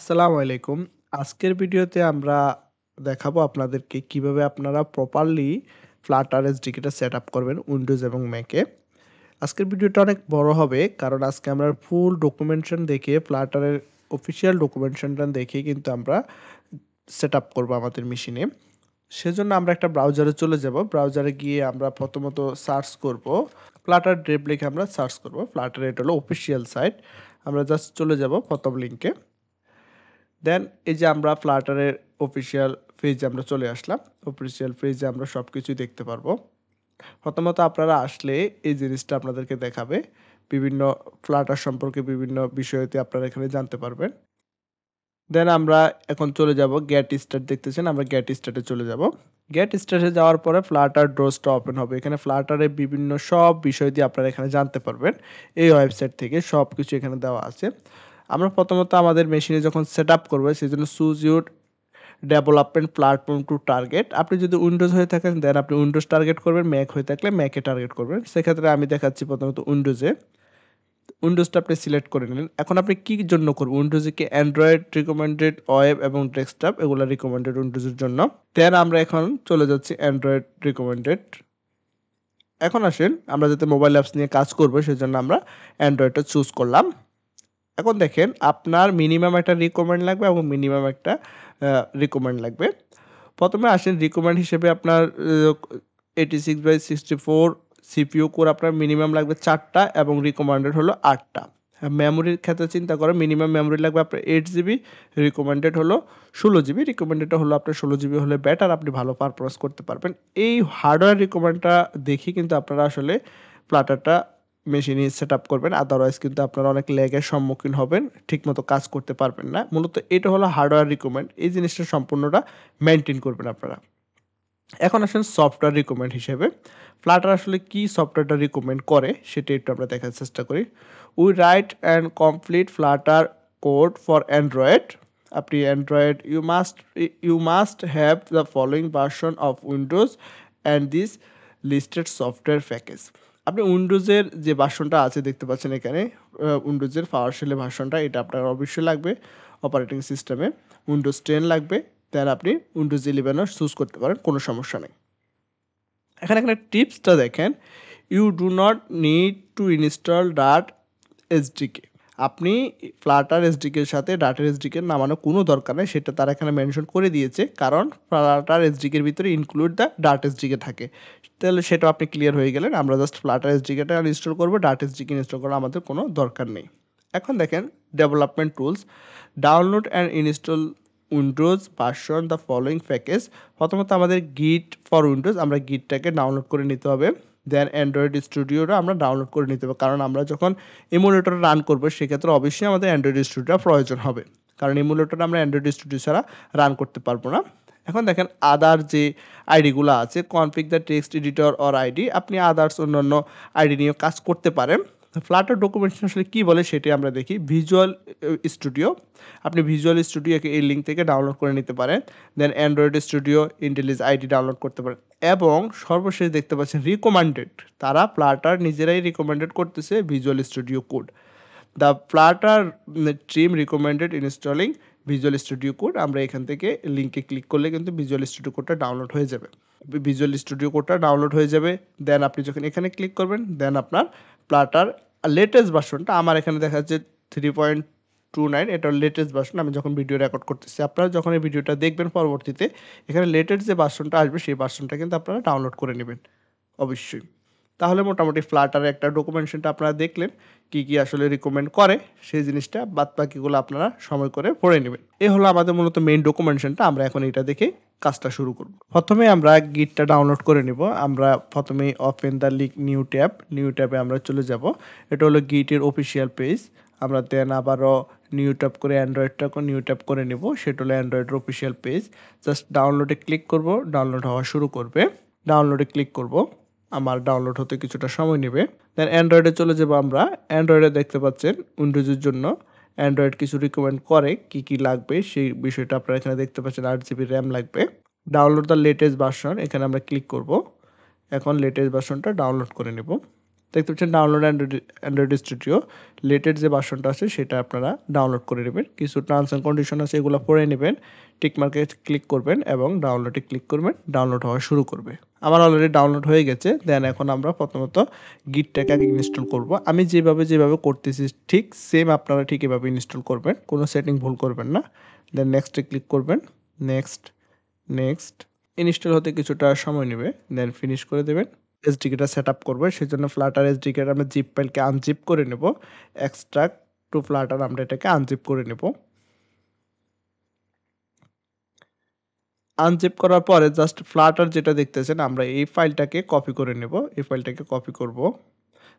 আসসালামু আলাইকুম। আজকের ভিডিওতে আমরা দেখাবো আপনাদেরকে কিভাবে আপনারা প্রপারলি Flutter SDK টা সেটআপ করবেন Windows এবং Mac এ। আজকের ভিডিওটা অনেক বড় হবে কারণ আজকে আমরা ফুল ডকুমেন্টেশন দেখে Flutter এর অফিসিয়াল ডকুমেন্টেশনটা দেখে কিন্তু আমরা সেটআপ করব আমাদের মেশিনে। সেজন্য আমরা একটা ব্রাউজারে চলে যাব। ব্রাউজারে গিয়ে আমরা প্রথমত সার্চ করব Flutter dev লিখে আমরা সার্চ করব। Flutter এটা হলো অফিসিয়াল সাইট। আমরা জাস্ট চলে যাব প্রথম লিংকে। দেন এই যে আমরা ফ্লাটারের অফিসিয়াল পেজে আমরা চলে আসলাম। অফিসিয়াল পেজে আমরা সবকিছুই দেখতে পারবো। প্রথমত আপনারা আসলে এই জিনিসটা আপনাদেরকে দেখাবে। বিভিন্ন ফ্লাটার সম্পর্কে বিভিন্ন বিষয়তে আপনারা এখানে জানতে পারবেন। দেন আমরা এখন চলে যাব গেট স্টার্ট দেখতেছেন, আমরা গেট স্টার্টে চলে যাব। গেট স্টার্টে যাওয়ার পরে ফ্লাটার ড্রসটা ওপেন হবে। এখানে ফ্লাটারের বিভিন্ন সব বিষয় দিয়ে আপনারা এখানে জানতে পারবেন। এই ওয়েবসাইট থেকে সবকিছু এখানে দেওয়া আছে। আমরা প্রথমত আমাদের মেশিনে যখন সেটআপ করব সেজন্য choose your development platform to target. আপনি যদি উইন্ডোজ হয়ে থাকেন দেন আপনি উইন্ডোজ টার্গেট করবেন, ম্যাক হয়ে থাকলে ম্যাকে টার্গেট করবেন। সেক্ষেত্রে আমি দেখাচ্ছি প্রথমত উইন্ডোজে। উইন্ডোজটা আপনি সিলেক্ট করে নিলেন। এখন আপনি কি জন্য করবেন? উইন্ডোজে কি অ্যান্ড্রয়েড রিকমেন্ডেড, ওয়েব এবং ডেস্কটপ এগুলো রিকমেন্ডেড উইন্ডোজের জন্য। দেন আমরা এখন চলে যাচ্ছি অ্যান্ড্রয়েড রিকমেন্ডেড। এখন আসেন আমরা যাতে মোবাইল অ্যাপস নিয়ে কাজ করব সেজন্য আমরা অ্যান্ড্রয়েডটা চুজ করলাম। এখন দেখেন আপনার মিনিমাম একটা রিকমেন্ড লাগবে এবং মিনিমাম একটা রিকমেন্ড লাগবে। প্রথমে আসেন রিকমেন্ড হিসেবে আপনার 86/64 সিপিইউ কোর আপনার মিনিমাম লাগবে 4টা এবং রিকমেন্ডেড হলো 8টা। মেমোরির ক্ষেত্রে চিন্তা করেন মিনিমাম মেমোরি লাগবে আপনার 8 জিবি, রিকমেন্ডেড হলো 16 জিবি। রিকমেন্ডেড হলো আপনার 16 জিবি হলে বেটার, আপনি ভালো পারফরমেন্স করতে পারবেন। এই হার্ডওয়্যার রিকমেন্ডটা দেখি কিন্তু আপনারা আসলে প্লাটারটা মেশিনে সেটআপ করবেন, আদারওয়াইজ কিন্তু আপনারা অনেক ল্যাগের সম্মুখীন হবেন, ঠিকমতো কাজ করতে পারবেন না। মূলত এটা হলো হার্ডওয়্যার রিকমেন্ড, এই জিনিসটা সম্পূর্ণটা মেইনটেইন করবেন আপনারা। এখন আসেন সফটওয়্যার রিকমেন্ড হিসেবে ফ্লাটার আসলে কি সফটওয়্যারটা রিকমেন্ড করে সেটা একটু আমরা দেখার চেষ্টা করি। We write and complete Flutter code for Android. আপনি Android you must have the following version of Windows and this listed software package. আপনি উইন্ডোজের যে ভার্সনটা আছে দেখতে পাচ্ছেন এখানে, উইন্ডোজের পাওয়ারশেলের ভার্সনটা এটা আপনার অবশ্যই লাগবে। অপারেটিং সিস্টেমে উইন্ডোজ 10 লাগবে। দেন আপনি উইন্ডোজ 11ও চুজ করতে পারেন, কোনো সমস্যা নেই। এখানে টিপসটা দেখেন, you do not need to install ডাট এসডিকে। আপনি ফ্লাটার এসডিকের সাথে ডাটার এসডিকে নামানো কোনো দরকার নেই, সেটা তারা এখানে মেনশন করে দিয়েছে, কারণ ফ্লাটার এসডিকের ভিতরে ইনক্লুড দ্য ডাট এসডিকে থাকে। তাহলে সেটাও আপনি ক্লিয়ার হয়ে গেলেন। আমরা জাস্ট ফ্লাটার এসডিকেটা ইনস্টল করবো, ডাট এসডিকে ইনস্টল করার আমাদের কোনো দরকার নেই। এখন দেখেন development tools, download and install Windows version the following package. প্রথমত আমাদের গিট ফর উইন্ডোজ, আমরা গিটটাকে ডাউনলোড করে নিতে হবে। দেন অ্যান্ড্রয়েড স্টুডিওটা আমরা ডাউনলোড করে নিতে হবে, কারণ আমরা যখন এমুলেটর রান করবো সেক্ষেত্রে অবশ্যই আমাদের অ্যান্ড্রয়েড স্টুডিওটা প্রয়োজন হবে, কারণ এমুলেটর আমরা অ্যান্ড্রয়েড স্টুডিও ছাড়া রান করতে পারবো না। এখন দেখেন আদার যে আইডিগুলো আছে, config the text editor or ID, আপনি আদার্স অন্যান্য আইডি নিয়েও কাজ করতে পারেন। ফ্লাটার ডকুমেন্টেশন আসলে কী বলে সেটি আমরা দেখি। ভিজুয়াল স্টুডিও, আপনি ভিজুয়াল স্টুডিওকে এই লিঙ্ক থেকে ডাউনলোড করে নিতে পারেন। দেন অ্যান্ড্রয়েড স্টুডিও ইন্টেলিজ আইডি ডাউনলোড করতে পারেন। এবং সর্বশেষ দেখতে পাচ্ছেন রিকমেন্ডেড, তারা ফ্লাটার নিজেরাই রিকমেন্ডেড করতেছে visual studio code. The Flutter team recommended installing visual studio code. আমরা এখান থেকে লিঙ্কে ক্লিক করলে কিন্তু ভিজুয়াল স্টুডিও কোডটা ডাউনলোড হয়ে যাবে। ভিজুয়াল স্টুডিও কোডটা ডাউনলোড হয়ে যাবে। দেন আপনি যখন এখানে ক্লিক করবেন দেন আপনার ফ্লাটার লেটেস্ট ভার্সনটা, আমার এখানে দেখা যাচ্ছে 3.29, এটা লেটেস্ট ভার্সন। আমি যখন ভিডিও রেকর্ড করতেছি, আপনারা যখন এই ভিডিওটা দেখবেন পরবর্তীতে এখানে লেটেস্ট যে ভার্সনটা আসবে সেই ভার্সনটা কিন্তু আপনারা ডাউনলোড করে নেবেন অবশ্যই। তাহলে মোটামুটি ফ্লাটারের একটা ডকুমেন্টেশনটা আপনারা দেখলেন, কি আসলে রিকমেন্ড করে সেই জিনিসটা, বাদবাকিগুলো আপনারা সময় করে পড়ে নেবেন। এ হলো আমাদের মূলত মেইন ডকুমেন্টেশনটা। আমরা এখন এটা দেখে কাজটা শুরু করব। প্রথমে আমরা গিটটা ডাউনলোড করে নিব। আমরা প্রথমেই ওপেন দ্য লিঙ্ক নিউ ট্যাবে আমরা চলে যাব। এটা হলো গিটের অফিসিয়াল পেজ। আমরা দেন আবারও নিউ ট্যাব করে অ্যান্ড্রয়েডটাকে নিউ ট্যাব করে নেব, সেটা হলো অ্যান্ড্রয়েডের অফিসিয়াল পেজ। জাস্ট ডাউনলোডে ক্লিক করব, ডাউনলোড হওয়া শুরু করবে। ডাউনলোডে ক্লিক করব, আমার ডাউনলোড হতে কিছুটা সময় নেবে। দেন অ্যান্ড্রয়েডে চলে যাব। আমরা অ্যান্ড্রয়েডে দেখতে পাচ্ছেন উইন্ডোজের জন্য অ্যান্ড্রয়েড কিছু রিকমেন্ড করে, কি লাগবে সেই বিষয়টা আপনারা এখানে দেখতে পাচ্ছেন। 8 জিবি র্যাম লাগবে। ডাউনলোড দ্য লেটেস্ট ভার্সন, এখানে আমরা ক্লিক করব। এখন লেটেস্ট ভার্সনটা ডাউনলোড করে নেব। দেখতে পাচ্ছেন ডাউনলোড অ্যান্ড্রয়েড স্টুডিও লেটেস্ট যে ভার্সনটা আছে সেটা আপনারা ডাউনলোড করে নেবেন। কিছু টার্মস অ্যান্ড কন্ডিশন আছে এগুলো পড়ে নেবেন, টিক মার্কে ক্লিক করবেন এবং ডাউনলোডে ক্লিক করবেন, ডাউনলোড হওয়া শুরু করবে। আমার অলরেডি ডাউনলোড হয়ে গেছে। দেন এখন আমরা প্রথমত গিটটাকে আগে ইনস্টল করব। আমি যেভাবে করতেছি ঠিক সেম আপনারা ঠিক এভাবে ইনস্টল করবেন, কোনো সেটিং ভুল করবেন না। দেন নেক্সটে ক্লিক করবেন, নেক্সট ইনস্টল হতে কিছুটা সময় নেবে, দেন ফিনিশ করে দেবেন। এসডিকেটা সেট আপ করবো, সেজন্য ফ্লাটার এসডিকে আমরা জিপ ফাইলকে আনজিপ করে নেব। এক্সট্রাক্ট টু ফ্লাটার আমরা এটাকে আনজিপ করে নেব। আনজিপ করার পরে জাস্ট ফ্লাটার যেটা দেখতেছেন আমরা এই ফাইলটাকে কপি করে নেব। এই ফাইলটাকে কপি করব।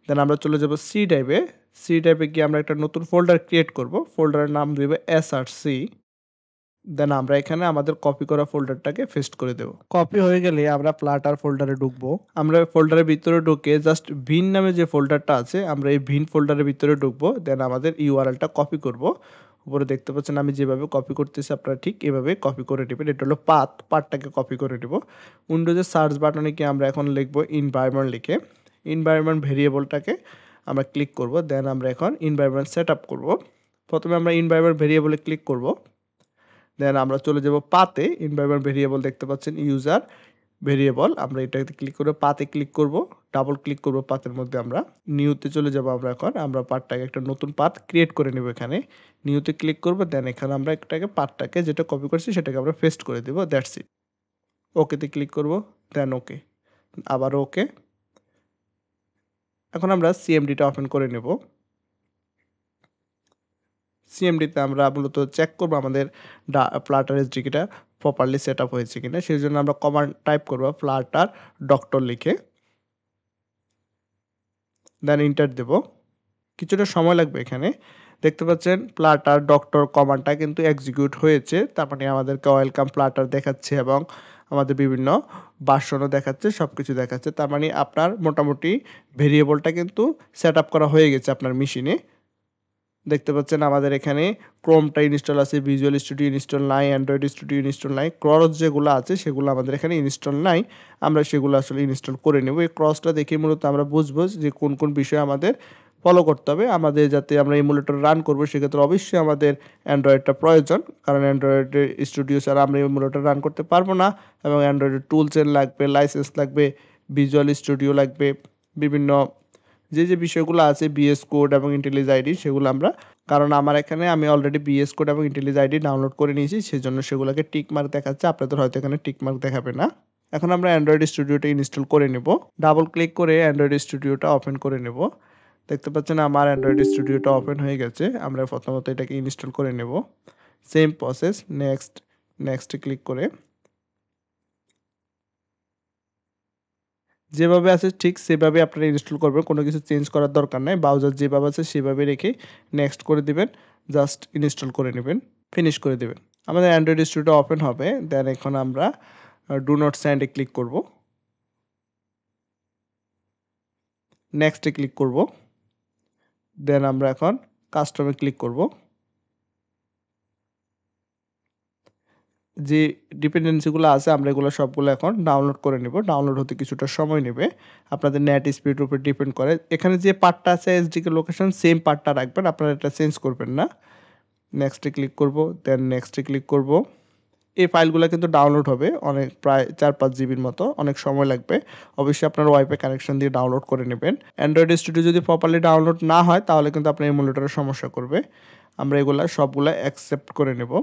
দেন আমরা চলে যাব সি ড্রাইভে। সি ড্রাইভে গিয়ে আমরা একটা নতুন ফোল্ডার ক্রিয়েট করব। ফোল্ডারের নাম দেব এসআরসি। দেন আমরা এখানে আমাদের কপি করা ফোল্ডারটাকে পেস্ট করে দেব। কপি হয়ে গেলে আমরা ফ্লাটার ফোল্ডারে ঢুকবো। আমরা ফোল্ডারের ভিতরে ঢুকে জাস্ট ভিন নামে যে ফোল্ডারটা আছে আমরা এই ভিন ফোল্ডারের ভিতরে ঢুকবো। দেন আমাদের ইউআরএলটা কপি করব। উপরে দেখতে পাচ্ছেন আমি যেভাবে কপি করতেছি আপনারা ঠিক এভাবে কপি করে নেবেন। এটা হলো পাথটাকে কপি করে নেব। উইন্ডোজের সার্চ বাটনে গিয়ে আমরা এখন লিখবো এনভায়রনমেন্ট লিখে এনভায়রনমেন্ট ভেরিয়েবলটাকে আমরা ক্লিক করব। দেন আমরা এখন এনভায়রনমেন্ট সেট আপ করবো। প্রথমে আমরা এনভায়রনমেন্ট ভেরিয়েবলে ক্লিক করব। দেন আমরা চলে যাব পাতে, এনভায়রনমেন্ট ভেরিয়েবল দেখতে পাচ্ছেন ইউজার ভেরিয়েবল, আমরা এটাতে ক্লিক করে পাতে ক্লিক করব, ডাবল ক্লিক করব পাতের মধ্যে, আমরা নিউতে চলে যাব। আমরা এখন আমরা পার্টটাকে একটা নতুন পাথ ক্রিয়েট করে নেব। এখানে নিউতে ক্লিক করব, দেন এখানে আমরা একটাকে পার্টটাকে যেটা কপি করছি সেটাকে আমরা পেস্ট করে দেব। That's it. ওকেতে ক্লিক করব, দেন ওকে, আবার ওকে। এখন আমরা সিএমডিটা ওপেন করে নেব। সিএমডিতে আমরা মূলত চেক করবো আমাদের ফ্লাটার এসডিকেটা প্রপারলি সেট আপ হয়েছে কিনা। সেই জন্য আমরা কমান্ড টাইপ করবো ফ্লাটার ডক্টর লিখে, দেন ইন্টার দেব। কিছুটা সময় লাগবে। এখানে দেখতে পাচ্ছেন ফ্লাটার ডক্টর কমান্ডটা কিন্তু এক্সিকিউট হয়েছে, তার মানে আমাদেরকে ওয়েলকাম ফ্লাটার দেখাচ্ছে এবং আমাদের বিভিন্ন ভার্সনও দেখাচ্ছে, সব কিছু দেখাচ্ছে। তার মানে আপনার মোটামুটি ভেরিয়েবলটা কিন্তু সেট আপ করা হয়ে গেছে আপনার মেশিনে। দেখতে পাচ্ছেন আমাদের এখানে ক্রোমটা ইনস্টল আছে, ভিজুয়াল স্টুডিও ইনস্টল নাই, অ্যান্ড্রয়েড স্টুডিও ইনস্টল নাই, ক্রস যেগুলো আছে সেগুলো আমাদের এখানে ইনস্টল নাই। আমরা সেগুলো আসলে ইনস্টল করে নেব। এই ক্রসটা দেখে মূলত আমরা বুঝবো যে কোন কোন বিষয় আমাদের ফলো করতে হবে। আমাদের যাতে আমরা এমুলেটর রান করবো সেক্ষেত্রে অবশ্যই আমাদের অ্যান্ড্রয়েডটা প্রয়োজন, কারণ অ্যান্ড্রয়েডের স্টুডিও ছাড়া আমরা এমুলেটর রান করতে পারবো না। এবং অ্যান্ড্রয়েডের টুলসের লাগবে, লাইসেন্স লাগবে, ভিজুয়াল স্টুডিও লাগবে, বিভিন্ন যে বিষয়গুলো আছে বিএস কোড এবং ইন্টেলিজ আইডি সেগুলো আমরা, কারণ আমার এখানে আমি অলরেডি বিএস কোড এবং ইন্টেলিজ আইডি ডাউনলোড করে নিয়েছি, সেজন্য সেগুলোকে টিক মার্ক দেখাচ্ছে, আপনাদের হয়তো এখানে টিক মার্ক দেখাবে না। এখন আমরা অ্যান্ড্রয়েড স্টুডিওটা ইনস্টল করে নেব। ডাবল ক্লিক করে অ্যান্ড্রয়েড স্টুডিওটা ওপেন করে নেব। দেখতে পাচ্ছেন আমার অ্যান্ড্রয়েড স্টুডিওটা ওপেন হয়ে গেছে। আমরা প্রথমত এটাকে ইনস্টল করে নেব। সেম প্রসেস, নেক্সট ক্লিক করে যেভাবে আছে ঠিক সেভাবে আপনারা ইনস্টল করবেন, কোনো কিছু চেঞ্জ করার দরকার নাই। ব্রাউজার যেভাবে আছে সেভাবে রেখে নেক্সট করে দিবেন, জাস্ট ইনস্টল করে নেবেন, ফিনিশ করে দেবেন। আমাদের অ্যান্ড্রয়েড স্টুডিও ওপেন হবে। দেন এখন আমরা ডু নট সেন্ডে ক্লিক করব, নেক্সটে ক্লিক করব, দেন আমরা এখন কাস্টমে ক্লিক করব। যে ডিপেন্ডেন্সিগুলো আছে আমরা এগুলো সবগুলো এখন ডাউনলোড করে নেব। ডাউনলোড হতে কিছুটা সময় নেবে, আপনাদের নেট স্পিডের উপর ডিপেন্ড করে। এখানে যে পার্টটা আছে এসডিকে লোকেশন সেম পার্টটা রাখবেন, আপনারা এটা চেঞ্জ করবেন না। নেক্সটে ক্লিক করব, দেন নেক্সটে ক্লিক করব। এই ফাইলগুলো কিন্তু ডাউনলোড হবে অনেক, প্রায় 4-5 জিবির মতো, অনেক সময় লাগবে। অবশ্যই আপনার ওয়াইফাই কানেকশন দিয়ে ডাউনলোড করে নেবেন। অ্যান্ড্রয়েড স্টুডিও যদি প্রপারলি ডাউনলোড না হয় তাহলে কিন্তু আপনার এমুলেটরের সমস্যা করবে। আমরা এগুলা সবগুলা অ্যাকসেপ্ট করে নেব,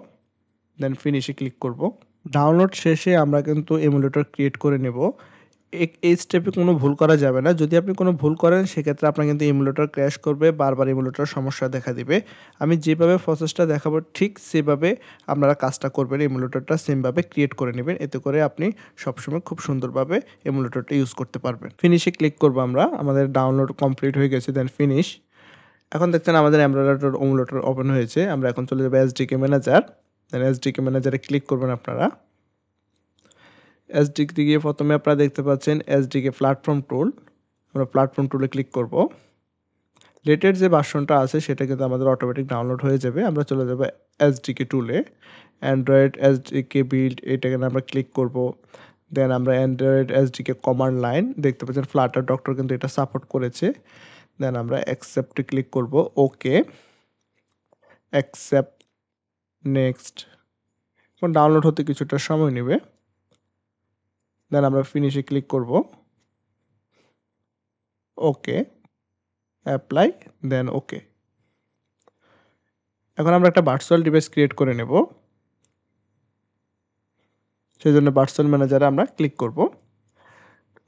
দেন ফিনিশে ক্লিক করব। ডাউনলোড শেষে আমরা কিন্তু এমুলেটর ক্রিয়েট করে নেব। এই স্টেপে কোনো ভুল করা যাবে না। যদি আপনি কোনো ভুল করেন সেক্ষেত্রে আপনার কিন্তু এমুলেটর ক্র্যাশ করবে, বারবার এমুলেটর সমস্যা দেখা দিবে। আমি যেভাবে প্রসেসটা দেখাবো ঠিক সেভাবে আপনারা কাজটা করবেন, এমুলেটরটা সেমভাবে ক্রিয়েট করে নেবেন। এতে করে আপনি সবসময় খুব সুন্দরভাবে এমুলেটরটা ইউজ করতে পারবেন। ফিনিশে ক্লিক করবো আমরা, আমাদের ডাউনলোড কমপ্লিট হয়ে গেছে, দেন ফিনিশ। এখন দেখছেন আমাদের এমুলেটর ওপেন হয়েছে। আমরা এখন চলে যাবো এসডিকে ম্যানেজার, দেন এসডিকে ম্যানেজারে ক্লিক করবেন আপনারা। এসডিকে গিয়ে প্রথমে আপনারা দেখতে পাচ্ছেন এসডিকে প্ল্যাটফর্ম টুল, আমরা প্ল্যাটফর্ম টুলে ক্লিক করব। লেটেস্ট যে ভার্সনটা আছে সেটা কিন্তু আমাদের অটোমেটিক ডাউনলোড হয়ে যাবে। আমরা চলে যাব এসডিকে টুলে, অ্যান্ড্রয়েড এসডিকে বিল্ড, এটাকে আমরা ক্লিক করব। দেন আমরা অ্যান্ড্রয়েড এসডিকে কমান্ড লাইন দেখতে পাচ্ছেন, ফ্লাটার ডক্টর কিন্তু এটা সাপোর্ট করেছে। দেন আমরা অ্যাকসেপ্টে ক্লিক করব, ওকে, অ্যাকসেপ্ট, নেক্সট। এখন ডাউনলোড হতে কিছুটা সময় নেবে। দেন আমরা ফিনিশে ক্লিক করব, ওকে, অ্যাপ্লাই, দেন ওকে। এখন আমরা একটা ভার্চুয়াল ডিভাইস ক্রিয়েট করে নেব, সেই জন্য ভার্চুয়াল ম্যানেজারে আমরা ক্লিক করব।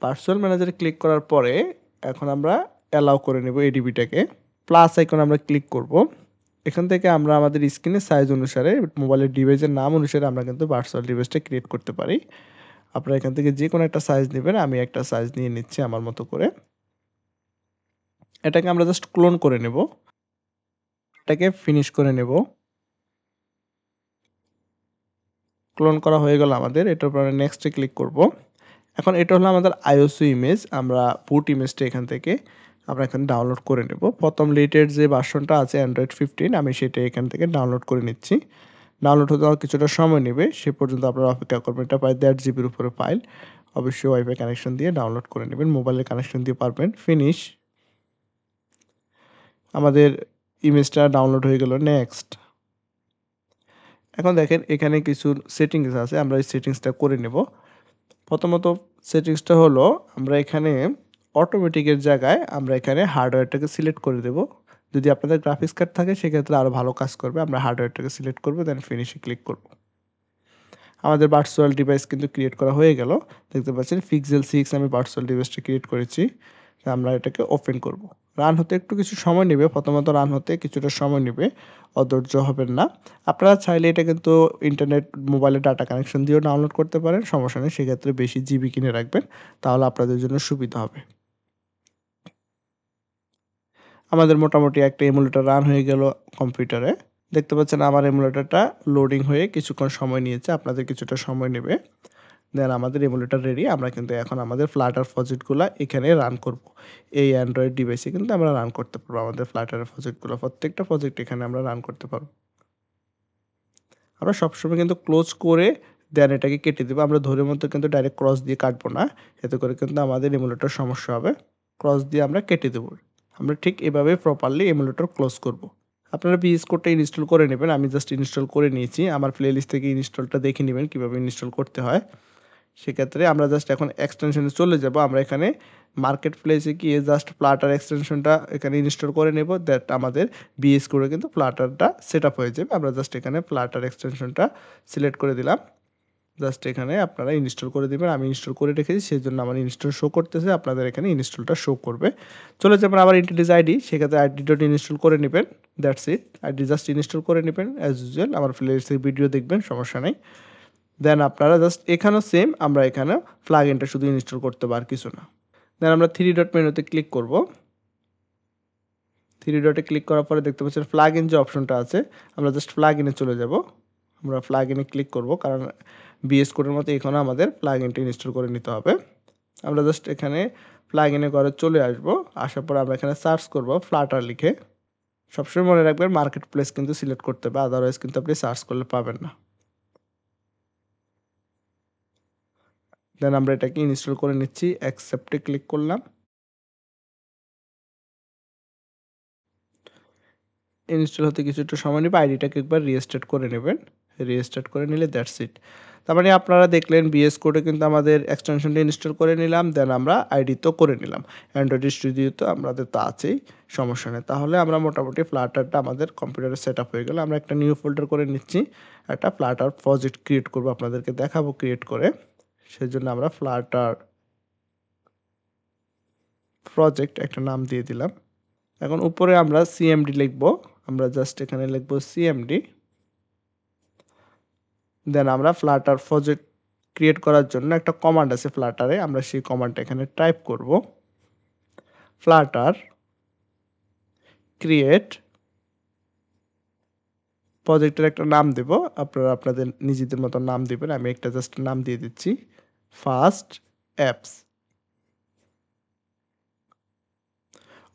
ভার্চুয়াল ম্যানেজারে ক্লিক করার পরে এখন আমরা অ্যালাউ করে নেব এডিবিটাকে। প্লাস আইকন আমরা ক্লিক করব। এখান থেকে আমরা আমাদের স্ক্রিনের সাইজ অনুসারে মোবাইলের ডিভাইসের নাম অনুসারে আমরা কিন্তু ভার্চুয়াল ডিভাইসটা ক্রিয়েট করতে পারি। আপনারা এখান থেকে যে কোনো একটা সাইজ নেবেন, আমি একটা সাইজ নিয়ে নিচ্ছি আমার মতো করে। এটাকে আমরা জাস্ট ক্লোন করে নেব, এটাকে ফিনিশ করে নেব। ক্লোন করা হয়ে গেল আমাদের, এটার উপর নেক্সটে ক্লিক করব। এখন এটা হলো আমাদের আইওসি ইমেজ, আমরা বুট ইমেজটা এখান থেকে আমরা এখানে ডাউনলোড করে নেব। প্রথম লেটের যে ভার্সনটা আছে অ্যান্ড্রয়েড 15, আমি সেটা এখান থেকে ডাউনলোড করে নিচ্ছি। ডাউনলোড হতে আমার কিছুটা সময় নেবে, সে পর্যন্ত আপনারা অপেক্ষা করবেন। এটা প্রায় 1.5 জিবির উপরে ফাইল, অবশ্যই ওয়াইফাই কানেকশন দিয়ে ডাউনলোড করে নেবেন, মোবাইলের কানেকশন দিয়ে পারবেন। ফিনিশ, আমাদের ইমেজটা ডাউনলোড হয়ে গেল। নেক্সট। এখন দেখেন এখানে কিছু সেটিংস আছে, আমরা এই সেটিংসটা করে নেব। প্রথমত সেটিংসটা হলো আমরা এখানে অটোমেটিকের জায়গায় আমরা এখানে হার্ডওয়্যারটাকে সিলেক্ট করে দেব। যদি আপনাদের গ্রাফিক্স কার্ড থাকে সেক্ষেত্রে আরও ভালো কাজ করবে। আমরা হার্ডওয়্যারটাকে সিলেক্ট করব, দেন ফিনিশে ক্লিক করব। আমাদের ভার্চুয়াল ডিভাইস কিন্তু ক্রিয়েট করা হয়ে গেল। দেখতে পাচ্ছেন পিক্সেল 6 আমি ভার্চুয়াল ডিভাইসটা ক্রিয়েট করেছি। আমরা এটাকে ওপেন করব। রান হতে একটু কিছু সময় নেবে, প্রথমত রান হতে কিছুটা সময় নেবে, অধৈর্য হবেন না। আপনারা চাইলে এটা কিন্তু ইন্টারনেট মোবাইলে ডাটা কানেকশন দিয়েও ডাউনলোড করতে পারেন, সমস্যা নেই। সেক্ষেত্রে বেশি জিবি কিনে রাখবেন, তাহলে আপনাদের জন্য সুবিধা হবে। আমাদের মোটামুটি একটা এমুলেটর রান হয়ে গেল কম্পিউটারে। দেখতে পাচ্ছেন আমার এমুলেটরটা লোডিং হয়ে কিছুক্ষণ সময় নিয়েছে, আপনাদের কিছুটা সময় নেবে। দেন আমাদের এমুলেটর রেডি। আমরা কিন্তু এখন আমাদের ফ্লাটার প্রজেক্টগুলো এখানে রান করব। এই অ্যান্ড্রয়েড ডিভাইসে কিন্তু আমরা রান করতে পারবো আমাদের ফ্লাটারের প্রজেক্টগুলো। প্রত্যেকটা প্রজেক্ট এখানে আমরা রান করতে পারবো। আমরা সবসময় কিন্তু ক্লোজ করে দেন এটাকে কেটে দেবো। আমরা ধরে মতো কিন্তু ডাইরেক্ট ক্রস দিয়ে কাটবো না, এতে করে কিন্তু আমাদের এমুলেটর সমস্যা হবে। ক্রস দিয়ে আমরা কেটে দেবো। আমরা ঠিক এভাবে প্রপারলি এমুলেটর ক্লোজ করব। আপনারা ভিএস কোডটা ইনস্টল করে নেবেন, আমি জাস্ট ইনস্টল করে নিয়েছি। আমার প্লেলিস্ট থেকে ইনস্টলটা দেখে নেবেন কীভাবে ইনস্টল করতে হয়। সেক্ষেত্রে আমরা জাস্ট এখন এক্সটেনশনে চলে যাব। আমরা এখানে মার্কেট প্লেসে গিয়ে জাস্ট ফ্লাটার এক্সটেনশনটা এখানে ইনস্টল করে নেব, দ্যাট আমাদের বিএস করে কিন্তু ফ্লাটারটা সেট আপ হয়ে যাবে। আমরা জাস্ট এখানে ফ্লাটার এক্সটেনশনটা সিলেক্ট করে দিলাম, জাস্ট এখানে আপনারা ইনস্টল করে দেবেন। আমি ইনস্টল করে রেখেছি, সেই জন্য আমার ইনস্টল শো করতেছে, আপনাদের এখানে ইনস্টলটা শো করবে। চলে যাবেন আবার ইন্টিলিজ আইডি, সেক্ষেত্রে আইডি ডট ইনস্টল করে নেবেন, that's it. ID just install করে নেবেন অ্যাজ ইউজুয়াল, আমার প্লেলিস্টের ভিডিও দেখবেন, সমস্যা নেই। দেন আপনারা জাস্ট এখানেও সেম, আমরা এখানে প্লাগইনটা শুধু ইনস্টল করতে পারি, কিছু না। দেন আমরা থ্রি ডট মেনুতে ক্লিক করব। থ্রি ডটে ক্লিক করার পরে দেখতে পাচ্ছেন প্লাগইন যে অপশনটা আছে, আমরা জাস্ট প্লাগইনে চলে যাব। আমরা প্লাগইনে ক্লিক করব, কারণ বিএস কোডের মতো এখানে আমাদের প্লাগইনটা ইনস্টল করে নিতে হবে। আমরা জাস্ট এখানে প্লাগইনে করে চলে আসব। আসার পর আমরা এখানে সার্চ করব ফ্লাটার লিখে। সবসময় মনে রাখবেন মার্কেট প্লেস কিন্তু সিলেক্ট করতে হবে, আদারওয়াইজ কিন্তু আপনি সার্চ করলে পাবেন না। দেন আমরা এটাকে ইনস্টল করে নিচ্ছি, অ্যাকসেপ্টে ক্লিক করলাম। ইনস্টল হতে কিছুটা সময় নেবে, আইডিটাকে একবার রিস্টার্ট করে নেবেন। রিস্টার্ট করে নিলে দ্যাটস ইট। তার মানে আপনারা দেখলেন বিএস কোডে কিন্তু আমাদের এক্সটেনশনটা ইনস্টল করে নিলাম, দেন আমরা আইডি তো করে নিলাম। অ্যান্ড্রয়েড স্টুডিও তো আমাদের তো আছেই, সমস্যা নেই। তাহলে আমরা মোটামুটি ফ্লাটারটা আমাদের কম্পিউটারে সেট আপ হয়ে গেল। আমরা একটা নিউ ফোল্ডার করে নিচ্ছি, একটা ফ্লাটার প্রজেক্ট ক্রিয়েট করবো, আপনাদেরকে দেখাবো ক্রিয়েট করে। সেই জন্য আমরা ফ্লাটার প্রজেক্ট একটা নাম দিয়ে দিলাম। এখন উপরে আমরা সিএমডি লিখব, আমরা জাস্ট এখানে লিখব সিএমডি। দেন আমরা ফ্লাটার প্রজেক্ট ক্রিয়েট করার জন্য একটা কমান্ড আছে ফ্লাটারে, আমরা সেই কমান্ডটা এখানে টাইপ করব। ফ্লাটার ক্রিয়েট, প্রজেক্টের একটা নাম দেব, আপনারা আপনাদের নিজেদের মতো নাম দিবেন। আমি একটা জাস্ট নাম দিয়ে দিচ্ছি, ফার্স্ট অ্যাপস।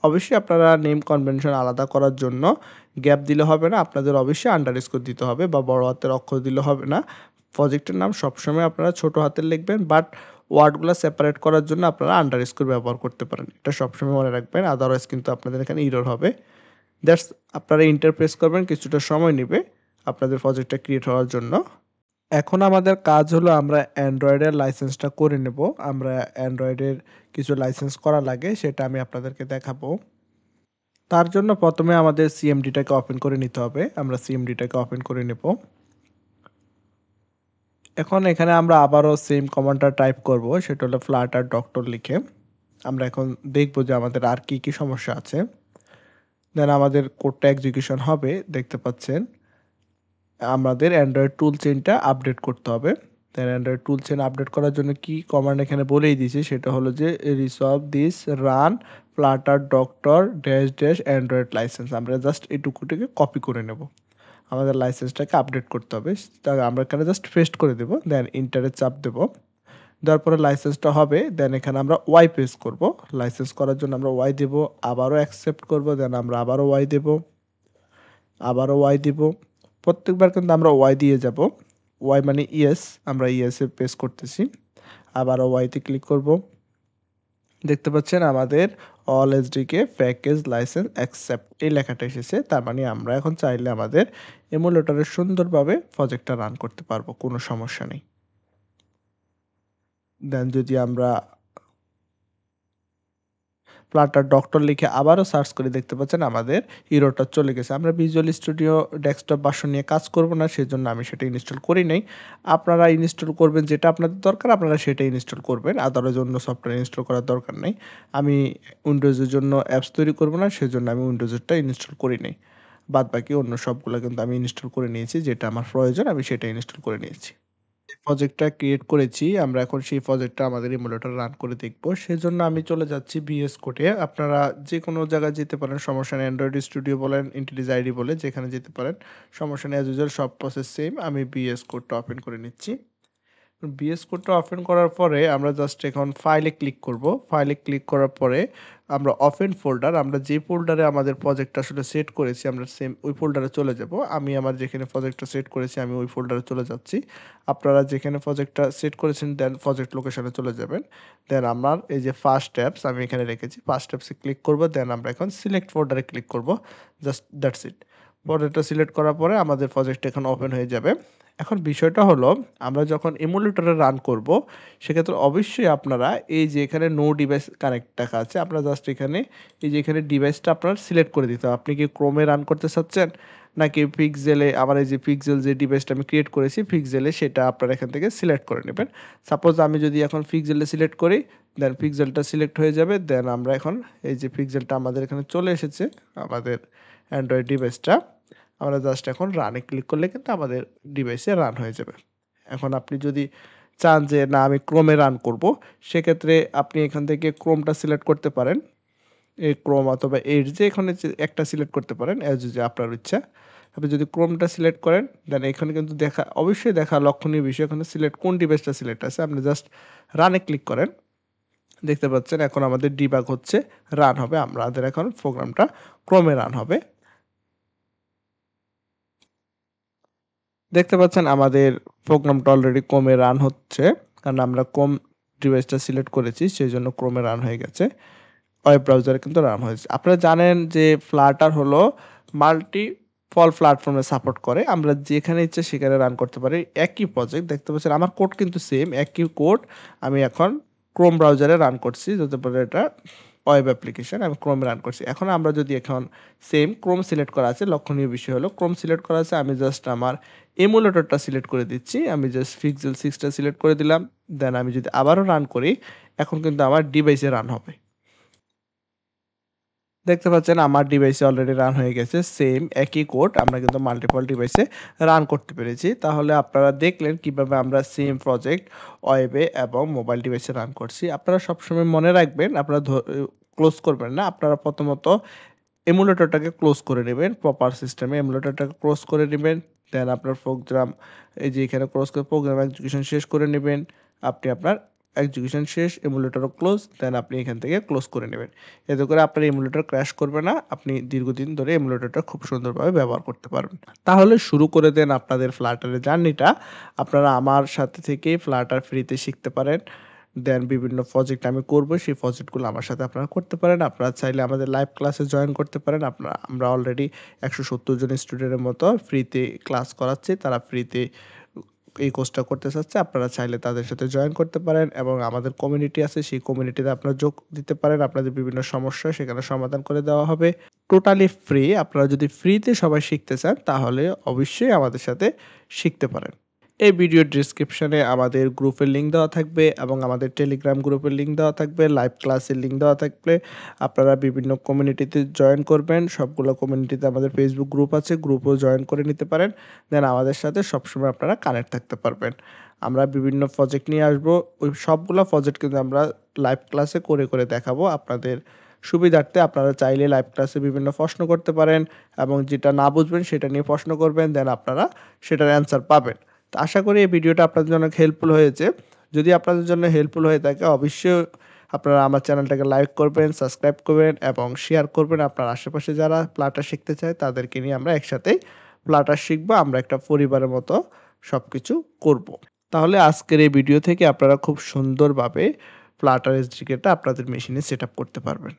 অবশ্যই আপনারা নেম কনভেনশন আলাদা করার জন্য গ্যাপ দিলে হবে না, আপনাদের অবশ্যই আন্ডারস্কোর দিতে হবে, বা বড় হাতের অক্ষর দিলে হবে না। প্রজেক্টের নাম সবসময় আপনারা ছোট হাতের লিখবেন, বাট ওয়ার্ডগুলো সেপারেট করার জন্য আপনারা আন্ডারস্কোর ব্যবহার করতে পারেন। এটা সবসময় মনে রাখবেন, আদারওয়াইজ কিন্তু আপনাদের এখানে এরর হবে। দ্যাটস আপনারা এন্টার প্রেস করবেন, কিছুটা সময় নেবে আপনাদের প্রজেক্টটা ক্রিয়েট হওয়ার জন্য। এখন আমাদের কাজ হলো আমরা অ্যান্ড্রয়েডের লাইসেন্সটা করে নেব। আমরা অ্যান্ড্রয়েডের কিছু লাইসেন্স করা লাগে, সেটা আমি আপনাদেরকে দেখাবো। তার জন্য প্রথমে আমাদের সিএমডিটাকে ওপেন করে নিতে হবে। আমরা সিএমডিটাকে ওপেন করে নেব। এখন এখানে আমরা আবারও সেম কমান্ডটা টাইপ করব, সেটা হলো ফ্লাটার ডক্টর লিখে। আমরা এখন দেখব যে আমাদের আর কি কি সমস্যা আছে। দেন আমাদের কোডটা এক্সিকিউশন হবে, দেখতে পাচ্ছেন। আমাদের অ্যান্ড্রয়েড টুল চেইনটা আপডেট করতে হবে। দেন অ্যান্ড্রয়েড টুল চেইন আপডেট করার জন্য কি কমান্ড এখানে বলেই দিয়েছি, সেটা হলো যে resolve this run Flutter doctor dash dash Android licence. আমরা জাস্ট এইটুকুটিকে কপি করে নেব। আমাদের লাইসেন্সটাকে আপডেট করতে হবে, তা আমরা এখানে জাস্ট পেস্ট করে দেব। দেন ইন্টারে চাপ দেব, দেওয়ার পরে লাইসেন্সটা হবে। দেন এখানে আমরা ওয়াই প্রেস করব। লাইসেন্স করার জন্য আমরা ওয়াই দেব, আবারও অ্যাকসেপ্ট করব। দেন আমরা আবারও ওয়াই দেব, আবারও ওয়াই দিব। প্রত্যেকবার কিন্তু আমরা ওয়াই দিয়ে যাব। ওয়াই মানে ইয়েস, আমরা ইয়েসে প্রেস করতেছি। আবারও ওয়াইতে ক্লিক করব। দেখতে পাচ্ছেন আমাদের all SDK package licence accept এই লেখাটা এসেছে। তার মানে আমরা এখন চাইলে আমাদের এমুলেটরে সুন্দরভাবে প্রজেক্টটা রান করতে পারবো, কোনো সমস্যা নেই। দেন যদি আমরা ফ্লাটার ডক্টর লিখে আবারও সার্চ করে, দেখতে পাচ্ছেন আমাদের হিরোটা চলে গেছে। আমরা ভিজুয়াল স্টুডিও ডেস্কটপ ভার্সন নিয়ে কাজ করব না, সেজন্য আমি সেটা ইনস্টল করি নাই। আপনারা ইনস্টল করবেন যেটা আপনাদের দরকার, আপনারা সেটাই ইনস্টল করবেন, আদারওয়াইজ অন্য সফটওয়্যার ইনস্টল করার দরকার নেই। আমি উইন্ডোজের জন্য অ্যাপস তৈরি করব না, সেজন্য আমি উইন্ডোজেরটা ইনস্টল করি নাই। বাদ বাকি অন্য সবগুলো কিন্তু আমি ইনস্টল করে নিয়েছি, যেটা আমার প্রয়োজন আমি সেটা ইনস্টল করে নিয়েছি। প্রজেক্টটা ক্রিয়েট করেছি, আমরা এখন সেই প্রজেক্টটা আমাদের এমুলেটর রান করে দেখব। সেজন্য আমি চলে যাচ্ছি ভিএস কোডে। আপনারা যে কোনো জায়গায় যেতে পারেন, সমস্যা নেই। অ্যান্ড্রয়েড স্টুডিও বলেন, ইন্টেলিজ আইডি বলে যেখানে যেতে পারেন, সমস্যা নেই। অ্যাজ ইউজুয়াল সব প্রসেস সেম। আমি ভিএস কোডটা ওপেন করে নিচ্ছি। ভিএস কোডটা ওপেন করার পরে আমরা জাস্ট এখন ফাইলে ক্লিক করব। ফাইলে ক্লিক করার পরে আমরা ওপেন ফোল্ডার, আমরা যে ফোল্ডারে আমাদের প্রজেক্টটা আসলে সেট করেছি আমরা সেম ওই ফোল্ডারে চলে যাব। আমি আমার যেখানে প্রজেক্টটা সেট করেছি আমি ওই ফোল্ডারে চলে যাচ্ছি। আপনারা যেখানে প্রজেক্টটা সেট করেছেন দেন প্রজেক্ট লোকেশনে চলে যাবেন। দেন আমার এই যে ফার্স্ট ট্যাবস আমি এখানে রেখেছি, ফার্স্ট ট্যাবসে ক্লিক করব। দেন আমরা এখন সিলেক্ট ফোল্ডারে ক্লিক করব। Just that's it. ফোল্ডারটা সিলেক্ট করার পরে আমাদের প্রজেক্টটা এখন ওপেন হয়ে যাবে। এখন বিষয়টা হলো, আমরা যখন এমুলেটরে রান করব সেক্ষেত্রে অবশ্যই আপনারা এই যে এখানে নো ডিভাইস কানেক্ট লেখা আছে, আপনারা জাস্ট এখানে এই যে এখানে ডিভাইসটা আপনার সিলেক্ট করে দিতে হবে। আপনি কি ক্রোমে রান করতে চাচ্ছেন নাকি পিক্সেলে? আমার এই যে পিক্সেল যে ডিভাইসটা আমি ক্রিয়েট করেছি পিক্সেলে, সেটা আপনারা এখান থেকে সিলেক্ট করে নেবেন। সাপোজ আমি যদি এখন পিক্সেলে সিলেক্ট করি, দেন পিক্সেলটা সিলেক্ট হয়ে যাবে। দেন আমরা এখন এই যে পিক্সেলটা আমাদের এখানে চলে এসেছে, আমাদের অ্যান্ড্রয়েড ডিভাইসটা। আমরা জাস্ট এখন রানে ক্লিক করলে কিন্তু আমাদের ডিভাইসে রান হয়ে যাবে। এখন আপনি যদি চান যে না আমি ক্রোমে রান করব, সেক্ষেত্রে আপনি এখান থেকে ক্রোমটা সিলেক্ট করতে পারেন। এই ক্রোম অথবা এডজ যে এখানে একটা সিলেক্ট করতে পারেন, অ্যাজ যে আপনার ইচ্ছা। আপনি যদি ক্রোমটা সিলেক্ট করেন দেন এখানে কিন্তু অবশ্যই দেখা লক্ষণীয় বিষয়, এখানে সিলেক্ট কোন ডিভাইসটা সিলেক্ট আছে। আপনি জাস্ট রানে ক্লিক করেন, দেখতে পাচ্ছেন এখন আমাদের ডিবাগ হচ্ছে, রান হবে। আমাদের এখন প্রোগ্রামটা ক্রোমে রান হবে। দেখতে পাচ্ছেন আমাদের প্রোগ্রামটা অলরেডি ক্রোমে রান হচ্ছে, কারণ আমরা ক্রোম ডিভাইসটা সিলেক্ট করেছি সেই জন্য ক্রোমে রান হয়ে গেছে। ওয়েব ব্রাউজারে কিন্তু রান হয়েছে। আপনারা জানেন যে ফ্লাটার হলো মাল্টিপল প্ল্যাটফর্মে সাপোর্ট করে, আমরা যেখানে ইচ্ছে সেখানে রান করতে পারি। একই প্রজেক্ট দেখতে পাচ্ছেন, আমার কোড কিন্তু সেম, একই কোড আমি এখন ক্রোম ব্রাউজারে রান করছি, যাতে পারে এটা ওয়েব অ্যাপ্লিকেশন আমি ক্রোমে রান করছি। এখন আমরা যদি এখন সেম ক্রোম সিলেক্ট করা আছে, লক্ষণীয় বিষয় হলো ক্রোম সিলেক্ট করা আছে, আমি জাস্ট আমার এমুলেটরটা সিলেক্ট করে দিচ্ছি। আমি জাস্ট পিক্সেল 6টা সিলেক্ট করে দিলাম। দেন আমি যদি আবারও রান করি, এখন কিন্তু আমার ডিভাইসে রান হবে। দেখতে পাচ্ছেন আমার ডিভাইসে অলরেডি রান হয়ে গেছে। সেম একই কোড আমরা কিন্তু মাল্টিপল ডিভাইসে রান করতে পেরেছি। তাহলে আপনারা দেখলেন কিভাবে আমরা সেম প্রজেক্ট ওয়েবে এবং মোবাইল ডিভাইসে রান করছি। আপনারা সবসময় মনে রাখবেন, আপনারা ক্লোজ করবেন না। আপনারা প্রথমত এমুলেটরটাকে ক্লোজ করে নেবেন, প্রপার সিস্টেমে এমুলেটরটাকে ক্লোজ করে নেবেন। দেন আপনার প্রোগ্রাম এই যে এখানে ক্লোজ করে প্রোগ্রাম এক্সিকিউশন শেষ করে নেবেন। আপনি আপনার এক্সিকিউশন শেষ, এমুলেটরও ক্লোজ, দেন আপনি এখান থেকে ক্লোজ করে নেবেন। এতে করে আপনার এমুলেটর ক্র্যাশ করবে না, আপনি দীর্ঘদিন ধরে এমুলেটরটা খুব সুন্দরভাবে ব্যবহার করতে পারবেন। তাহলে শুরু করে দেন আপনাদের ফ্লাটারের জার্নিটা। আপনারা আমার সাথে থেকেই ফ্লাটার ফ্রিতে শিখতে পারেন। দেন বিভিন্ন প্রজেক্ট আমি করব, সেই প্রজেক্টগুলো আমার সাথে আপনারা করতে পারেন। আপনারা চাইলে আমাদের লাইভ ক্লাসে জয়েন করতে পারেন। আমরা অলরেডি ১৭০ জন স্টুডেন্টের মতো ফ্রিতে ক্লাস করাচ্ছি। তারা ফ্রিতে এই কোর্সটা করতে চাচ্ছে। আপনারা চাইলে তাদের সাথে জয়েন করতে পারেন এবং আমাদের কমিউনিটি আছে, সেই কমিউনিটিতে আপনারা যোগ দিতে পারেন। আপনাদের বিভিন্ন সমস্যা সেখানে সমাধান করে দেওয়া হবে। Totally free. আপনারা যদি ফ্রিতে সবাই শিখতে চান তাহলে অবশ্যই আমাদের সাথে শিখতে পারেন। এই ভিডিওর ডেসক্রিপশনে আমাদের গ্রুপের লিঙ্ক দেওয়া থাকবে এবং আমাদের টেলিগ্রাম গ্রুপের লিঙ্ক দেওয়া থাকবে, লাইভ ক্লাসের লিঙ্ক দেওয়া থাকবে। আপনারা বিভিন্ন কমিউনিটিতে জয়েন করবেন। সবগুলো কমিউনিটিতে আমাদের ফেসবুক গ্রুপ আছে, গ্রুপেও জয়েন করে নিতে পারেন। দেন আমাদের সাথে সবসময় আপনারা কানেক্ট থাকতে পারবেন। আমরা বিভিন্ন প্রজেক্ট নিয়ে আসবো। ওই সবগুলো প্রজেক্ট কিন্তু আমরা লাইভ ক্লাসে করে দেখাবো আপনাদের সুবিধার্থে। আপনারা চাইলে লাইভ ক্লাসে বিভিন্ন প্রশ্ন করতে পারেন এবং যেটা না বুঝবেন সেটা নিয়ে প্রশ্ন করবেন, দেন আপনারা সেটার অ্যান্সার পাবেন। তো আশা করি এই ভিডিওটা আপনাদের জন্য হেল্পফুল হয়েছে। যদি আপনাদের জন্য হেল্পফুল হয়ে থাকে অবশ্যই আপনারা আমার চ্যানেলটাকে লাইক করবেন, সাবস্ক্রাইব করবেন এবং শেয়ার করবেন। আপনার আশেপাশে যারা ফ্লাটার শিখতে চায় তাদেরকে নিয়ে আমরা একসাথেই ফ্লাটার শিখবো। আমরা একটা পরিবারের মতো সবকিছু করব। তাহলে আজকের এই ভিডিও থেকে আপনারা খুব সুন্দরভাবে ফ্লাটার এসডিকেটা আপনাদের মেশিনে সেটআপ করতে পারবেন।